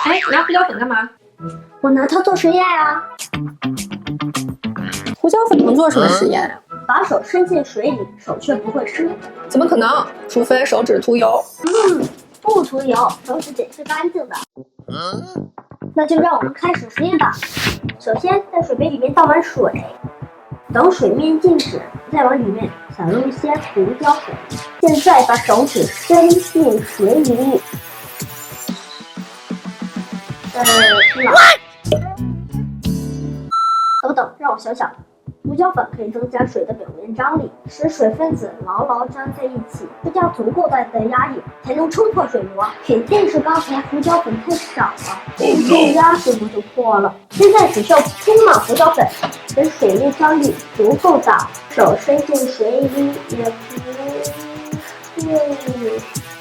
哎，你拿胡椒粉干嘛？我拿它做实验啊。胡椒粉能做什么实验呀？把手伸进水里，手却不会湿。怎么可能？除非手指涂油。不涂油，手指得是干净的。那就让我们开始实验吧。首先，在水杯里面倒满水，等水面静止，再往里面撒入一些胡椒粉。现在把手指伸进水里。停了。等，让我想想。胡椒粉可以增加水的表面张力，使水分子牢牢粘在一起，施加足够大的压力，才能冲破水膜。肯定是刚才胡椒粉太少了，一压水膜就破了。现在只需要铺满胡椒粉，使水面张力足够大，手伸进水里也不会。